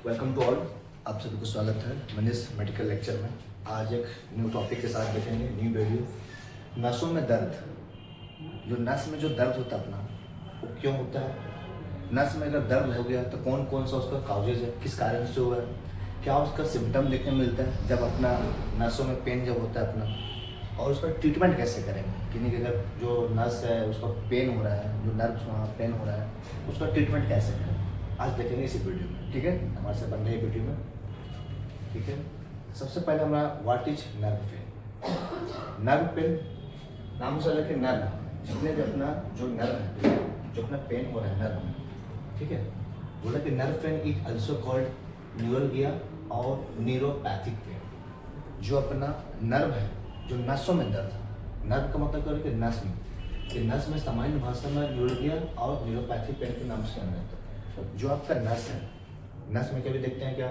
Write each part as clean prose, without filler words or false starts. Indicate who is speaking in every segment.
Speaker 1: Welcome to all. आप सभी को स्वागत है मनीष मेडिकल लेक्चर में। आज एक न्यू टॉपिक के साथ देखेंगे न्यू वीडियो। नसों में दर्द, जो नस में जो दर्द होता है अपना, वो क्यों होता है? नस में अगर दर्द हो गया तो कौन कौन सा उसका काउजेज है, किस कारण से हुआ है, क्या उसका सिम्टम देखने में मिलता है जब अपना नसों में पेन जब होता है अपना, और उसका ट्रीटमेंट कैसे करेंगे। कि अगर जो नस है उसका पेन हो रहा है, जो नर्व वहाँ पेन हो रहा है, उसका ट्रीटमेंट कैसे करें, आज देखेंगे इसी वीडियो में। ठीक है, हमारे से बन रही वीडियो में। ठीक है, सबसे पहले हमारा what is nerve pain. Nerve pain नाम से लेके नर्व, जितने भी अपना जो नर्व है, जो अपना पेन हो रहा है नर्व में, ठीक है, बोला कि nerve pain is also called neuroglia और न्यूरोपैथिक पेन। जो अपना नर्व है, जो नसों में दर्द है, नर्व का मतलब क्या है कि नस में, कि नस में सामान्य भाषा में न्यूरोलजिया और न्यूरोपैथिक पेन के नाम से जाना जाता है। जो आपका नस है, नस में कभी देखते हैं क्या,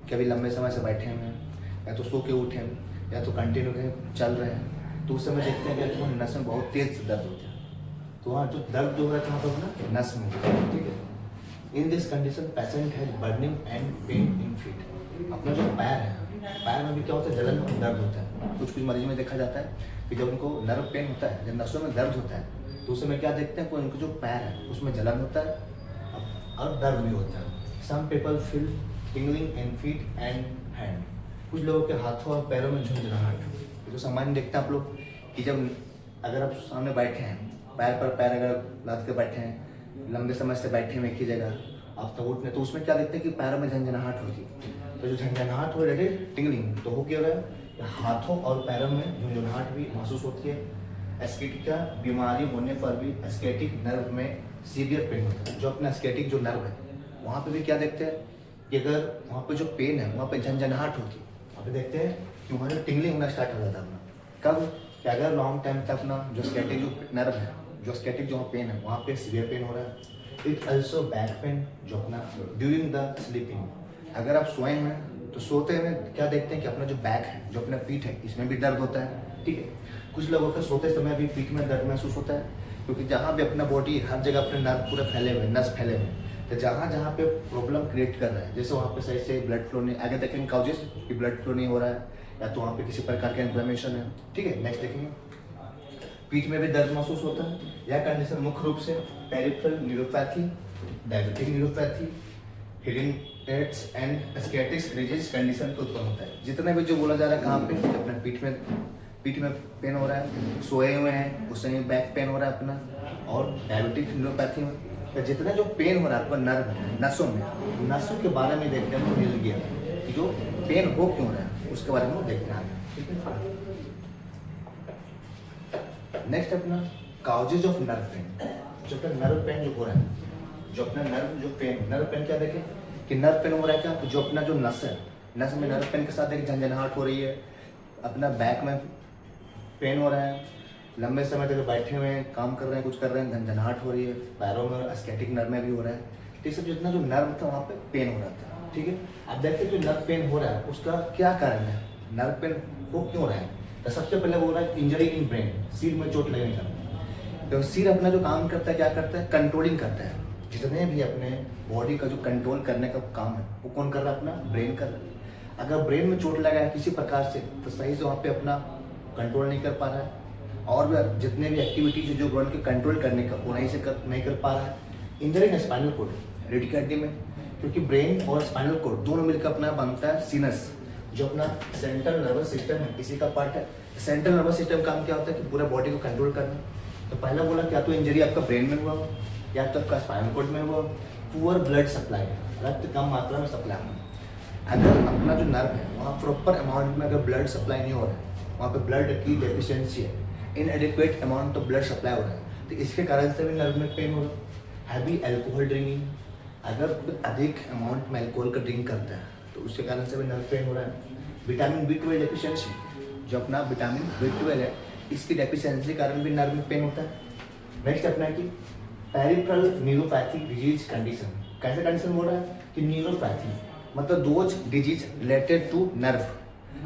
Speaker 1: कभी लंबे समय से बैठे हुए हैं, या तो सो के उठे हैं, या तो कंटिन्यू चल रहे हैं, तो उस समय देखते हैं कि नस में बहुत तेज दर्द होता है। तो वहाँ जो दर्द जो है कहाँ पर ना, नस में। ठीक है, in this condition patient has burning and pain in feet. अपना जो पैर है, पैर में भी क्या होता है, जलन और दर्द होता है। कुछ कुछ मरीज में देखा जाता है कि जब उनको नर्व पेन होता है, जब नसों में दर्द होता है, तो उस समय क्या देखते हैं कि उनका जो पैर है उसमें जलन होता है और दर्द भी होता है। Some people feel tingling in feet and hand. कुछ लोगों के हाथों और पैरों में झुंझुनाहट। जो सामान्य देखते हैं आप लोग कि जब अगर आप सामने बैठे हैं, पैर पर पैर अगर लाद के बैठे हैं, लंबे समय से बैठे हैं एक ही जगह, आप तब उठने, तो उसमें क्या देखते हैं कि पैरों में झंझनाहट होती है। तो जो झंझनाहट हो रही है टिंगलिंग, तो हो क्या रहा है, हाथों और पैरों में झुंझुनाहट भी महसूस होती है। एस्केटिक का बीमारी होने पर भी एस्केटिक नर्व में सीवियर पेन होता है। जो अपना एस्केटिक जो नर्व है, वहाँ पे भी क्या देखते हैं कि अगर वहाँ पे जो पेन है, वहाँ पे झंझनाहट होती है, वहाँ पे देखते हैं कि वहाँ जो टिंगलिंग होना स्टार्ट हो जाता है अपना। कब कि अगर लॉन्ग टाइम तक अपना जो एस्केटिक जो नर्व है, जो एस्केटिक जो पेन है, वहाँ पे सीवियर पेन हो रहा है। इट ऑल्सो बैक पेन, जो अपना ड्यूरिंग द स्लीपिंग, अगर आप सोए हैं तो सोते हुए क्या देखते हैं कि अपना जो बैक है, जो अपना पीठ है, इसमें भी दर्द होता है। ठीक है, कुछ लोगों का सोते समय भी पीठ में दर्द महसूस होता है, क्योंकि जहाँ भी अपना बॉडी हर जगह अपने नर्व पूरे फैले हुए, नस फैले हुए, तो जहाँ जहाँ पे प्रॉब्लम क्रिएट कर रहा है, जैसे वहाँ पे सही से ब्लड फ्लो नहीं, आगे देखेंगे काउजेस कि ब्लड फ्लो नहीं हो रहा है, या तो वहाँ पे किसी प्रकार का इन्फ्लेमेशन है। ठीक है, नेक्स्ट देखेंगे पीठ में भी दर्द महसूस होता है। यह कंडीशन मुख्य रूप से peripheral neuropathy, diabetic neuropathy, headaches and sciatic disease condition को उत्पन्न होता है। जितने भी जो बोला जा रहा है कहाँ पे, अपने पीठ में पेन हो रहा है, सोए हुए हैं उस समय बैक पेन हो रहा है अपना, और डायबिटिक न्यूरोपैथी में तो जितना जो पेन हो रहा है आपका नर्व नसों में, नसों के बारे में देखने को मिल गया कि जो पेन हो क्यों रहा है, उसके बारे में देखना है। ठीक है, नेक्स्ट अपना काउजेज ऑफ नर्व पेन। जो अपना नर्व पेन जो हो रहा है, जो अपना नर्व पेन क्या देखें कि नर्व पेन हो रहा है क्या, जो अपना जो नस है, नस में नर्व पेन के साथ एक झंझनाहट हो रही है, अपना बैक में पेन हो रहा है, लंबे समय तक बैठे हुए हैं, काम कर रहे हैं, कुछ कर रहे हैं, झंझनाहट हो रही है, पैरों में एस्केटिक नर्व में भी हो रहा है। ठीक है, जितना जो नर्व था वहाँ पे पेन हो रहा था। ठीक है, अब देखते हैं जो नर्व पेन हो रहा है उसका क्या कारण है, नर्व पेन हो क्यों रहा है। तो सबसे पहले बोल रहा है इंजरी इन ब्रेन, सिर में चोट लगने का। तो सिर अपना जो काम करता है, क्या करता है, कंट्रोलिंग करता है। जितने भी अपने बॉडी का जो कंट्रोल करने का काम है वो कौन कर रहा है, अपना ब्रेन कर रहा है। अगर ब्रेन में चोट लगा है किसी प्रकार से, तो सही से वहाँ पे अपना कंट्रोल नहीं कर पा रहा है, और भी जितने भी एक्टिविटीज जो ब्रेन के कंट्रोल करने का वो नहीं कर पा रहा है। इंजरी इन स्पाइनल कॉर्ड, रीढ़ की हड्डी में, क्योंकि ब्रेन और स्पाइनल कॉर्ड दोनों मिलकर अपना बनता है सीनस, जो अपना सेंट्रल नर्वस सिस्टम है, इसी का पार्ट है। सेंट्रल नर्वस सिस्टम काम क्या होता है कि पूरा बॉडी को कंट्रोल करना। तो पहला बोला क्या, तो इंजरी आपका ब्रेन में हुआ, या तो आपका स्पाइनल कॉर्ड में हुआ। पुअर ब्लड सप्लाई, रक्त कम मात्रा में सप्लाई होना। अगर अपना जो नर्व है वहाँ प्रॉपर अमाउंट में अगर ब्लड सप्लाई नहीं हो रहा है, वहाँ पे ब्लड की डेफिशिएंसी है, इनएडिक्वेट अमाउंट ऑफ ब्लड सप्लाई हो रहा है, तो इसके कारण से भी नर्व में पेन हो रहा है। हैवी एल्कोहल ड्रिंकिंग, अगर अधिक अमाउंट में अल्कोहल का ड्रिंक करता है तो उसके कारण से भी नर्व पेन हो रहा है। विटामिन B12 डेफिशिएंसी, जो अपना विटामिन B12 है, इसकी डेफिशिएंसी के कारण भी नर्व में पेन होता है। नेक्स्ट अपना कि पेरिफेरल न्यूरोपैथिक डिजीज कंडीशन। कैसे कंडीशन बोल रहा है कि न्यूरोपैथी मतलब those disease related to nerve,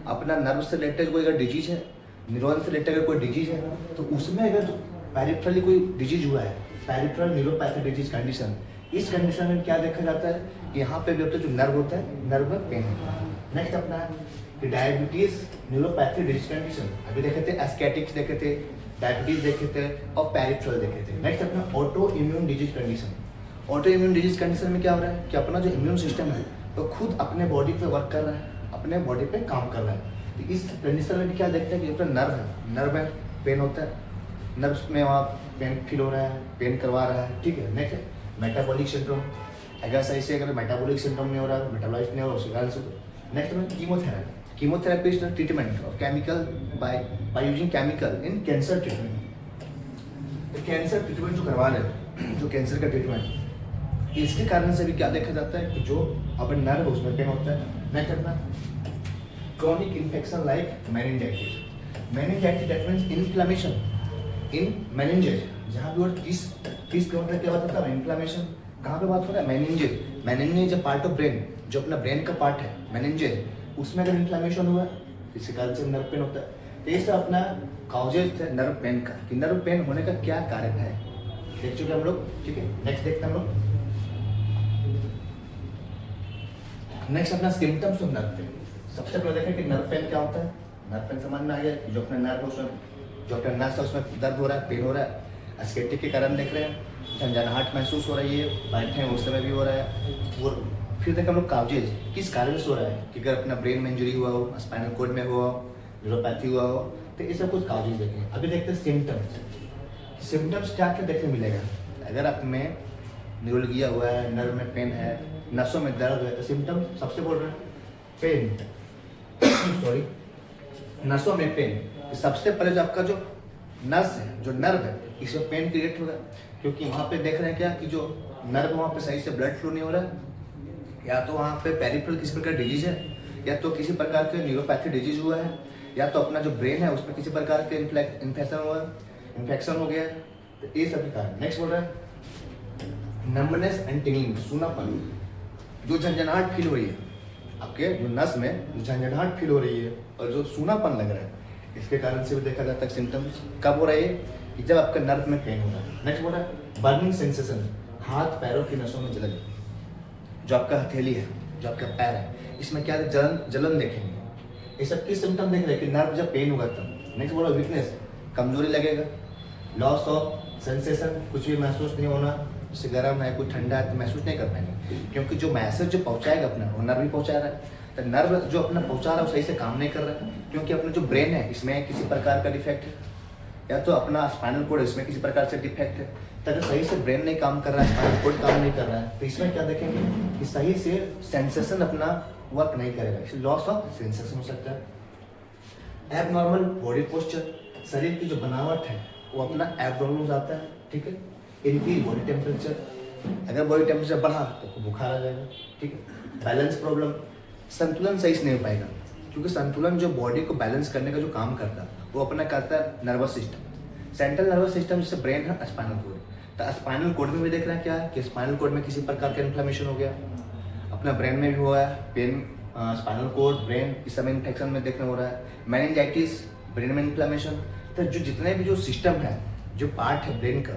Speaker 1: अपना नर्व से रिलेटेड कोई अगर डिजीज है, न्यूरॉन से रिलेटेड अगर कोई डिजीज है, तो उसमें अगर पेरिफेरली कोई डिजीज हुआ है, पेरिफेरल न्यूरोपैथिक डिजीज कंडीशन, इस कंडीशन में क्या देखा जाता है कि यहाँ पे भी अपना जो नर्व होता है, नर्व में पेन होता है। नेक्स्ट अपना कि डायबिटीज न्यूरोपैथी डिजीज कंडीशन, अभी देखे थे एस्केटिक्स देखे थे, डायबिटीज देखे थे और पेरिफेरल देखे थे। नेक्स्ट अपना auto immune disease condition. Auto immune disease condition में क्या हो रहा है कि अपना जो इम्यून सिस्टम है वो खुद अपने बॉडी पे वर्क कर रहा है, अपने बॉडी पे काम कर रहा है। तो इस कंडीशन में भी क्या देखते हैं कि अपना नर्व है, नर्व में पेन होता है, नर्व्स में वहाँ पेन फील हो रहा है, पेन करवा रहा है, ठीक है। नेक्स्ट मेटाबॉलिक सिंड्रोम, अगर सही से अगर मेटाबॉलिक सिंड्रोम नहीं हो रहा है, मेटाबॉलाइज नहीं हो रहा उसके कारण से। नेक्स्ट में chemotherapy, chemotherapy is the treatment of chemical by using chemical in cancer treatment. Cancer treatment जो करवा रहे हैं, जो कैंसर का ट्रीटमेंट, इसके कारण से भी क्या देखा जाता है कि जो अपन नर्व है उसमें पेन होता है। नेक्स्ट अपना chronic infection like meningitis. Meningitis that means inflammation in meninges, जहाँ भी और 30 किलोमीटर के बाद होता है इन्फ्लेमेशन। कहाँ पे बात हो रहा है? मेनिंजेस। मेनिंजेस जो पार्ट ऑफ ब्रेन, जो अपना ब्रेन का पार्ट है मेनिंजेस, उसमें अगर इन्फ्लेमेशन हुआ इसी कारण से नर्व पेन होता है। तो ये सब अपना काउजेज है नर्व पेन का, कि नर्व पेन होने का क्या कारण है देख चुके हम लोग, ठीक है। नेक्स्ट देखते हैं हम लोग, नेक्स्ट अपना सिम्टम्स ऑफ नर्व पेन। सबसे पहले देखें कि नर्व पेन क्या होता है। नर्व पेन समझ में आ गया, जो अपना नर्व उसमें जो अपना नस है उसमें दर्द हो रहा है, पेन हो रहा है। एस्केटिक के कारण देख रहे हैं, झंझनाहट महसूस हो रही है, बैठे हैं उस समय भी हो रहा है। और फिर देखें हम लोग काउजेज किस कारण से हो रहा है, कि अगर अपना ब्रेन में इंजरी हुआ हो, स्पाइनल कॉर्ड में हुआ हो, न्यूरोपैथी हुआ हो, तो ये सब कुछ काउजेज देखेंगे। अभी देखते हैं सिम्टम्स। सिम्टम्स क्या क्या देखने मिलेगा अगर आप में न्यूरोलगिया हुआ है, नर्व में पेन है, नसों में दर्द है, तो सिम्टम सबसे बोल रहे हैं पेन सॉरी नसों में पेन। सबसे पहले जो आपका जो नस है, जो नर्व है, इसमें पेन क्रिएट होगा, क्योंकि वहाँ पे देख रहे हैं क्या कि जो नर्व वहाँ पे सही से ब्लड फ्लो नहीं हो रहा है, या तो वहाँ पे पेरिफेरल किसी प्रकार डिजीज है, या तो किसी प्रकार के न्यूरोपैथी डिजीज हुआ है, या तो अपना जो ब्रेन है उसमें किसी प्रकार के इन्फेक्शन हो गया है। तो ये सभी कारण। नेक्स्ट बोल रहा है नंबनेस एंड टिंगलिंग, सूनापन, जो झंझनाहट फील हो रही है आपके जो नस में, जो झंझनाहट फील हो रही है और जो सूनापन लग रहा है, इसके कारण से भी देखा जाता है सिम्टम्स। कब हो रहा है कि जब आपका नर्व में पेन हो रहा है। नेक्स्ट बोल रहा है बर्निंग सेंसेशन, हाथ पैरों की नसों में जलन, जो आपका हथेली है, जो आपका पैर है, इसमें क्या जलन देखेंगे। ये सब की सिम्टम देख रहे हैं कि नर्व जब पेन होगा तब। नेक्स्ट बोला वीकनेस, कमजोरी लगेगा, लॉस ऑफ सेंसेशन, कुछ भी महसूस नहीं होना, जैसे गर्म है कुछ ठंडा है तो महसूस नहीं कर पाएंगे, क्योंकि जो मैसेज जो पहुंचाएगा अपना वो नर्व ही पहुंचा रहा है। तो नर्व जो अपना पहुंचा रहा है वो सही से काम नहीं कर रहा है, क्योंकि अपना जो ब्रेन है इसमें किसी प्रकार का डिफेक्ट है, या तो अपना स्पाइनल कोड इसमें किसी प्रकार से डिफेक्ट है। तो अगर सही से ब्रेन नहीं काम कर रहा है, स्पाइनल कोड काम नहीं कर रहा है, तो इसमें क्या देखेंगे कि सही से सेंसेशन अपना वर्क नहीं करेगा, इसलिए लॉस ऑफ सेंसेशन हो सकता है। एबनॉर्मल बॉडी पोस्चर, शरीर की जो बनावट है वो अपना एबनॉर्मल हो जाता है, ठीक है। इंक्रीज बॉडी टेम्परेचर, अगर बॉडी टेम्परेचर बढ़ा तो बुखार आ जाएगा, ठीक है। बैलेंस प्रॉब्लम, संतुलन सही से नहीं हो पाएगा, क्योंकि संतुलन जो बॉडी को बैलेंस करने का जो काम करता है वो अपना करता है nervous system, central nervous system, जैसे ब्रेन है, स्पाइनल कोड। तो स्पाइनल कोड में भी देख रहे हैं क्या कि स्पाइनल कोड में किसी प्रकार का इन्फ्लेमेशन हो गया, अपना ब्रेन में भी हुआ है पेन, स्पाइनल कोड, ब्रेन, इस समय इन्फेक्शन में देखने हो रहा है। मेनिंजाइटिस, ब्रेन में इन्फ्लेमेशन। तो जो जितने भी जो सिस्टम है, जो पार्ट है ब्रेन का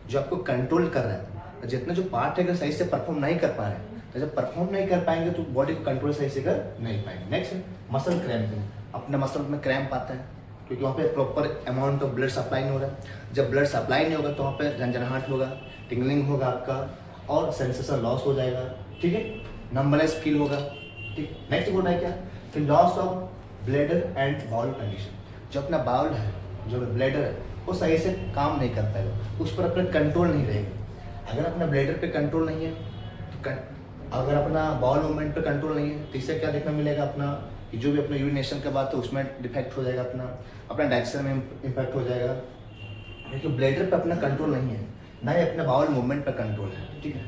Speaker 1: जो आपको कंट्रोल कर रहा है, जितने जो पार्ट है अगर सही से परफॉर्म नहीं कर पा रहे हैं, तो जब परफॉर्म नहीं कर पाएंगे तो बॉडी को कंट्रोल सही से कर नहीं पाएंगे। नेक्स्ट मसल क्रैम्पिंग, अपने मसल में क्रैम्प आता है, क्योंकि वहाँ पे proper amount of blood supply नहीं हो रहा है। जब ब्लड सप्लाई नहीं होगा तो वहाँ पे झंझनाहट होगा, टिंगलिंग होगा आपका, और सेंसेशन लॉस हो जाएगा, ठीक है। नंबरलेस फील होगा, ठीक। नेक्स्ट बोल रहा है क्या कि loss of bladder and bowel condition, जो अपना बाउल है, जो ब्लैडर है, वो सही से काम नहीं कर पाएगा, उस पर अपना कंट्रोल नहीं रहेगा। अगर अपना ब्लैडर पे कंट्रोल नहीं है तो अगर अपना बाउल मूवमेंट पे कंट्रोल नहीं है तो इससे क्या देखने मिलेगा अपना कि जो भी अपना यूरिनेशन का बात है उसमें डिफेक्ट हो जाएगा, अपना डाइजेशन में इम्पैक्ट हो जाएगा, क्योंकि ब्लैडर पे अपना कंट्रोल नहीं है, ना ही अपने बाउल मूवमेंट पे कंट्रोल है, ठीक है।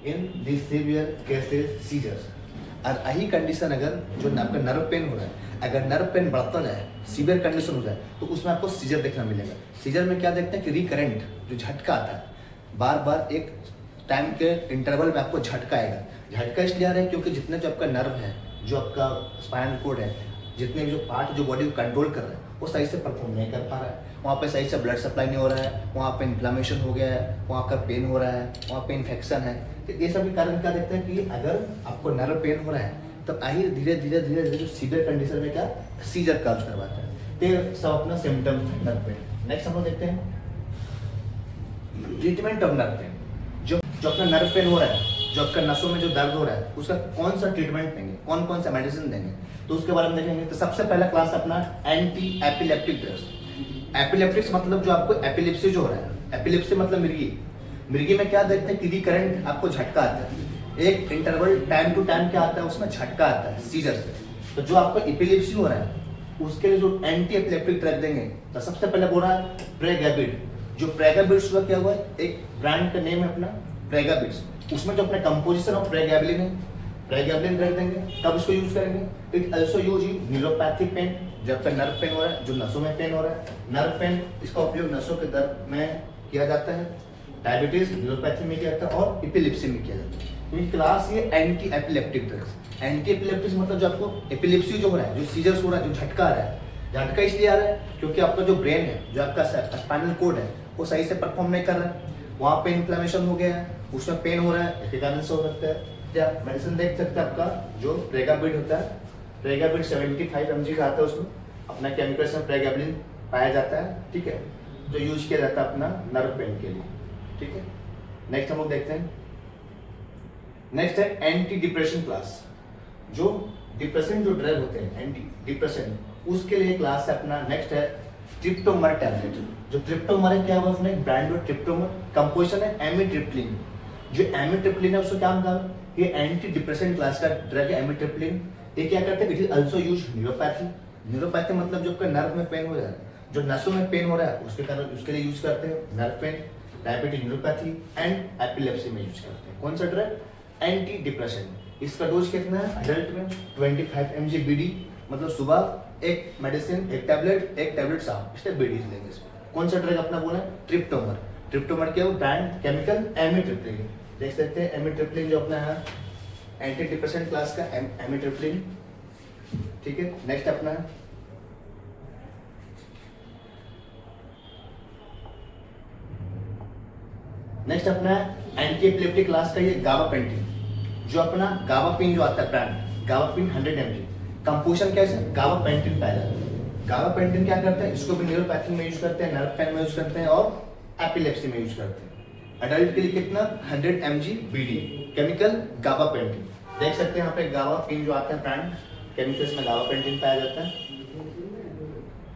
Speaker 1: In this severe cases seizures, और यही कंडीशन अगर जो आपका नर्व पेन हो रहा है, अगर नर्व पेन बढ़ता जाए, सीवियर कंडीशन हो जाए, तो उसमें आपको सीजर देखना मिलेगा। सीजर में क्या देखते हैं कि रिकरेंट जो झटका आता है, बार बार एक टाइम के इंटरवल में आपको झटका आएगा। झटका इसलिए आ रहा है क्योंकि जितने जो आपका नर्व है, जो आपका स्पाइनल कोड है, जितने भी जो पार्ट जो बॉडी को कंट्रोल कर रहे हैं, वो सही से परफॉर्म नहीं कर पा रहा है, वहाँ पे सही से ब्लड सप्लाई नहीं हो रहा है, वहाँ पे इन्फ्लामेशन हो गया है, वहाँ का पेन हो रहा है, वहाँ पे इन्फेक्शन है। तो ये सभी कारण क्या देखते हैं कि अगर आपको नर्व पेन हो रहा है तो आहिर धीरे धीरे धीरे धीरे जो सीवियर कंडीशन में क्या सीजर काज करवाता है। तो ये सब अपना सिम्टम्स है नर्व पेन। नेक्स्ट हम लोग देखते हैं ट्रीटमेंट ऑफ नर्व पेन। जो अपना नर्व पेन हो रहा है, जो आपका नसों में जो दर्द हो रहा है, उसका कौन सा ट्रीटमेंट देंगे, कौन कौन सा मेडिसिन देंगे, तो उसके बारे में देखेंगे। तो सबसे पहला क्लास अपना एंटी एपिलेप्टिक ड्रग्स। एपिलेप्टिक्स मतलब जो आपको एपिलेप्सी जो हो रहा है, एपिलेप्सी मतलब मिर्गी में क्या देखते हैं कि करंट आपको झटका आता है, एक इंटरवल टाइम टू टाइम क्या आता है उसमें झटका आता है सीजर से। तो जो आपको एपिलेप्सी हो रहा है उसके लिए जो एंटी एपिलेप्टिक ड्रग देंगे, तो सबसे पहले बोल रहा है प्रेगाबिड। जो प्रेगाबिड्स का क्या हुआ है, एक ब्रांड का नेम है अपना प्रेगाबिड्स, उसमें जो अपने कंपोजिशन ऑफ प्रेगैबलिन है, प्रेगैबलिन ड्रग देंगे। कब इसको यूज करेंगे? It also use in neuropathic pain, जब तक नर्व पेन हो रहा है, जो नसों में पेन हो रहा है। नर्व पेन इसका उपयोग नसों के दर्द में किया जाता है, डायबिटीज न्यूरोपैथी में किया जाता है और एपिलेप्सी में किया जाता है। तो क्लास ये anti epileptic drugs. Anti epileptic मतलब जो आपको एपिलेप्सी जो हो रहा है, जो सीजर्स हो रहा है, जो झटका आ रहा है, झटका इसलिए आ रहा है क्योंकि आपका जो ब्रेन है, जो आपका स्पाइनल कोड है, वो सही से परफॉर्म नहीं कर रहा है, वहाँ पे इन्फ्लेमेशन हो गया है, उसमें पेन हो रहा है, इसके कारण से हो सकता है। क्या मेडिसिन देख सकते हैं आपका जो प्रेगाबिड होता है, प्रेगाबिड 75 mg का आता है, उसमें अपना केमिकल में प्रेगैबलिन पाया जाता है, ठीक है, जो यूज किया जाता है अपना नर्व पेन के लिए, ठीक है। नेक्स्ट हम लोग देखते हैं, नेक्स्ट है एंटी डिप्रेशन क्लास। जो डिप्रेशन जो ड्रग होते हैं एंटी डिप्रेशन, उसके लिए क्लास है अपना नेक्स्ट है ट्रिप्टोमर टैबलेट। जो ट्रिप्टोमर है क्या हुआ, उसने ब्रांड में ट्रिप्टोमर, कंपोजिशन है एमिट्रिप्लिन। जो एमिट्रिप्लिन है उसको क्या मतलब, ये एंटी डिप्रेशन क्लास का ड्रग है एमिट्रिप्लिन। ये क्या करते हैं, it is also use neuropathy. Neuropathy मतलब जो आपका नर्व में पेन हो रहा है, जो नसों में पेन हो रहा है, उसके कारण उसके लिए यूज करते हैं। Nerve pain, diabetes neuropathy and epilepsy में यूज करते हैं। कौन सा ड्रग? Anti depression. इसका डोज कितना है अडल्ट में? 25 mg BD, मतलब सुबह एक मेडिसिन, एक टैबलेट शाम, इससे बीडीज लेंगे इसमें। कौन सा ड्रग अपना बोला? ट्रिप्टोमर। ट्रिप्टोमर क्या है? Brand chemical amitriptyline. देख सकते हैं एमिट्रिप्लिन जो अपना है एंटी डिप्रेशन क्लास का एमिट्रिप्लिन, ठीक है। नेक्स्ट अपना एंटी एपिलेप्टिक क्लास का ये गाबापेंटिन। जो अपना गाबापिन जो आता है ब्रांड, गाबापिन 100 mg, कंपोजिशन क्या है? गाबापेंटिन पाया जाता है। गाबापेंटिन क्या करता है, इसको भी न्यूरोपैथी में यूज करते हैं, नर्व पेन में यूज करते हैं और एपिलेप्सी में यूज करते हैं। अडल्ट के लिए कितना? 100 mg BD, केमिकल गाबापेंटिन। देख सकते हैं यहाँ पे गाबापिन जो आता है ब्रांड, केमिकल्स में गाबापेंटिन पाया जाता है।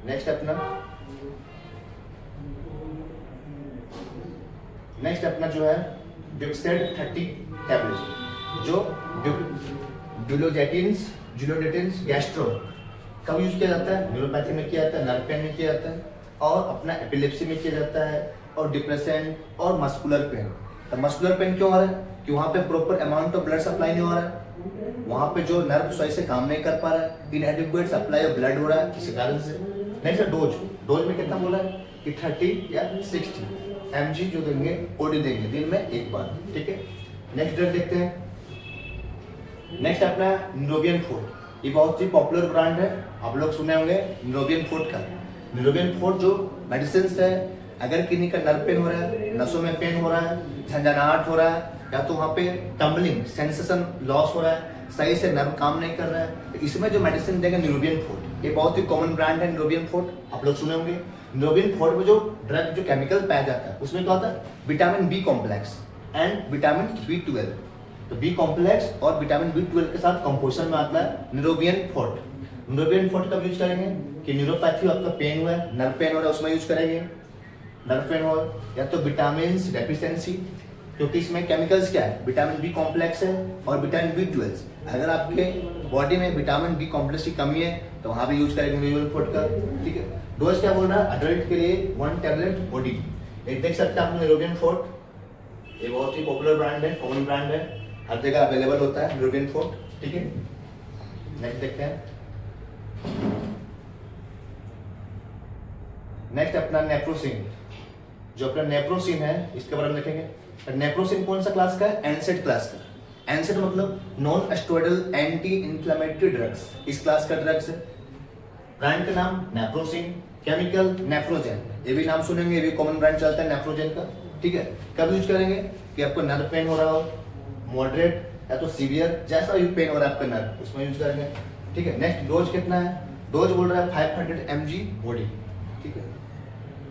Speaker 1: नेक्स्ट अपना जो है ब्यूक्सेड 30 टैबलेट। जो जुलोडेटिन्स गैस्ट्रो कब यूज किया जाता है? न्यूरोपैथी में किया जाता है, नर्व पेन में किया जाता है और अपना एपिलेप्सी में किया जाता है और डिप्रेशन और मस्कुलर पेन। तो मस्कुलर पेन क्यों आ रहा है? कि वहाँ पे proper amount of blood supply नहीं हो रहा है, वहाँ पे जो नर्व सही से काम नहीं कर पा रहा है, इनएडिक्वेट सप्लाई ऑफ ब्लड हो रहा है, इसी कारण से। नेक्स्ट डोज में कितना बोला है कि 30 या 60 mg जो देंगे ओडी देंगे दिन में एक बार, ठीक है। नेक्स्ट ड्रग देखते हैं। नेक्स्ट अपना निरोबियन फोर्ट। ये बहुत ही पॉपुलर ब्रांड है, आप लोग सुने होंगे निरोबियन फोर्ट का। निरोबियन फोर्ट जो मेडिसिन है, अगर किन्हीं का नर्व पेन हो रहा है, नसों में पेन हो रहा है, झंझनाहट हो रहा है, या तो वहाँ पे टम्बलिंग सेंसेशन लॉस हो रहा है, सही से नर्व काम नहीं कर रहा है, तो इसमें जो मेडिसिन देंगे निरोबियन फोर्ट। ये बहुत ही कॉमन ब्रांड है निरोबियन फोर्ट, आप लोग सुने होंगे। निरोबियन फोर्ट में जो ड्रग जो केमिकल पाया जाता है उसमें क्या होता है? Vitamin B complex and vitamin B12। तो बी कॉम्प्लेक्स और विटामिन B12 के साथ कंपोजिशन में आता है निरोबियन फोर्ट। निरोबियन फोर्ट कब यूज करेंगे? कि न्यूरोपैथी आपका पेन हुआ है, नर्व पेन हो रहा है, उसमें यूज करेंगे। नर्व पेन हो या तो विटामिन डेफिशिएंसी, क्योंकि इसमें केमिकल्स क्या है? विटामिन बी कॉम्प्लेक्स है और विटामिन B12। अगर आपके बॉडी में विटामिन बी कॉम्प्लेक्स की कमी है तो वहाँ भी यूज करेंगे निरोबियन फोर्ट का, ठीक है। डोज क्या बोल रहा है? अडल्ट के लिए 1 टैबलेट ओडी। एक देख सकते हैं आप निरोबियन फोर्ट, ये बहुत ही पॉपुलर ब्रांड है, कॉमन ब्रांड है, हर जगह अवेलेबल होता है निरोबियन फोर्ट, ठीक है। नेक्स्ट देखते हैं। नेक्स्ट अपना नेप्रोसिन। जो अपना नेप्रोसिन है इसके बारे में देखेंगे। नेप्रोसिन कौन सा क्लास का है? एनसेड क्लास का। एनसेड मतलब non steroidal anti inflammatory drugs, इस क्लास का ड्रग्स है। ब्रांड का नाम नेफ्रोसिन, केमिकल नेफ्रोजेन, ये भी नाम सुनेंगे, ये भी कॉमन ब्रांड चलता है नेफ्रोजेन का, ठीक है। कब यूज करेंगे कि आपको नर्व पेन हो रहा हो, मॉडरेट या तो सीवियर, जैसा भी पेन हो रहा है आपका नर्व, उसमें यूज करेंगे, ठीक है। नेक्स्ट डोज कितना है, डोज बोल रहा है 500 mg बॉडी, ठीक है।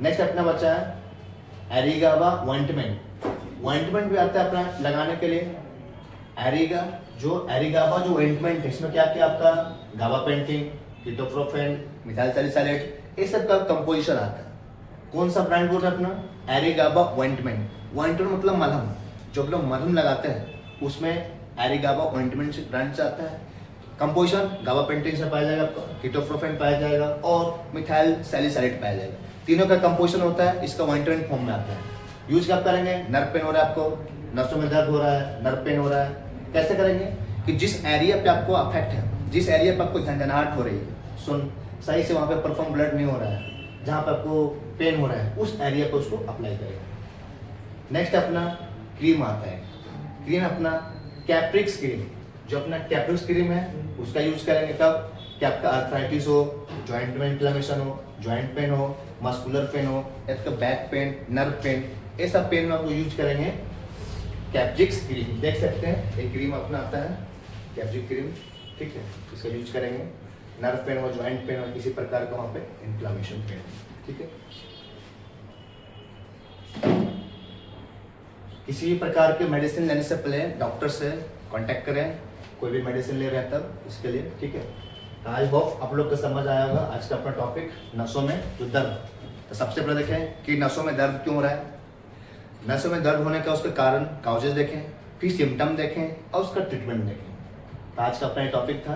Speaker 1: नेक्स्ट अपना बचा है एरिगाबा ऑइंटमेंट, ऑइंटमेंट भी आता है अपना लगाने के लिए। एरिगाबा जो ऑइंटमेंट है, इसमें क्या क्या आपका गाबापेंटिन, कीटोप्रोफेन, मिथाइल सैलिसाइलेट, ये सब का कंपोजिशन आता है। कौन सा ब्रांड बोल रहा है अपना, एरिगाबा ऑइंटमेंट। ऑइंटमेंट मतलब मलहम, जो हम लोग मलहम लगाते हैं उसमें एरिगाबा ऑइंटमेंट से ब्रांड से आता है। कंपोजिशन गाबापेंटिन से पाया जाएगा, आपका कीटोप्रोफेन पाया जाएगा और मिथाइल सैलिसाइलेट पाया जाएगा। तीनों का कंपोजिशन होता है, इसका ऑइंटमेंट फॉर्म में आता है। यूज कब करेंगे, नर्व पेन हो रहा है आपको, नसों में दर्द हो रहा है, नर्व पेन हो रहा है, कैसे करेंगे कि जिस एरिया पे आपको अफेक्ट है, जिस एरिया पे आपको झंझनाहट हो रही है, सुन सही से वहाँ पे परफॉर्म ब्लड नहीं हो रहा है, जहाँ पे आपको पेन हो रहा है, उस एरिया पे उसको अप्लाई करेंगे। नेक्स्ट अपना क्रीम आता है, क्रीम अपना कैप्रिक्स क्रीम, जो अपना कैप्रिक्स क्रीम है उसका यूज करेंगे कब कि आपका आर्थराइटिस हो, जॉइंट में इन्फ्लेमेशन हो, जॉइंट पेन हो, मस्कुलर पेन हो, इसका बैक पेन, नर्व पेन, ये सब पेन में आपको यूज करेंगे कैप्जिक्स क्रीम। देख सकते हैं एक क्रीम अपना आता है कैप्जिक क्रीम, ठीक है, इसका यूज करेंगे। नर्व पेन हो, जॉइंट पेन हो, किसी प्रकार का वहाँ पे इन्फ्लेमेशन पेन, ठीक है। किसी भी प्रकार के मेडिसिन लेने से पहले डॉक्टर से कांटेक्ट करें, कोई भी मेडिसिन ले रहे हैं तब इसके लिए, ठीक है। आई होप आप लोग को समझ आया होगा आज का अपना टॉपिक, नसों में जो दर्द। तो सबसे पहले देखें कि नसों में दर्द क्यों हो रहा है, नसों में दर्द होने का उसके कारण काउजेज देखें, फिर सिम्टम देखें और उसका ट्रीटमेंट देखें। तो आज का अपना टॉपिक था।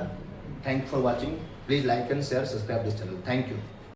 Speaker 1: Thank you for watching, please like and share, subscribe this channel. Thank you.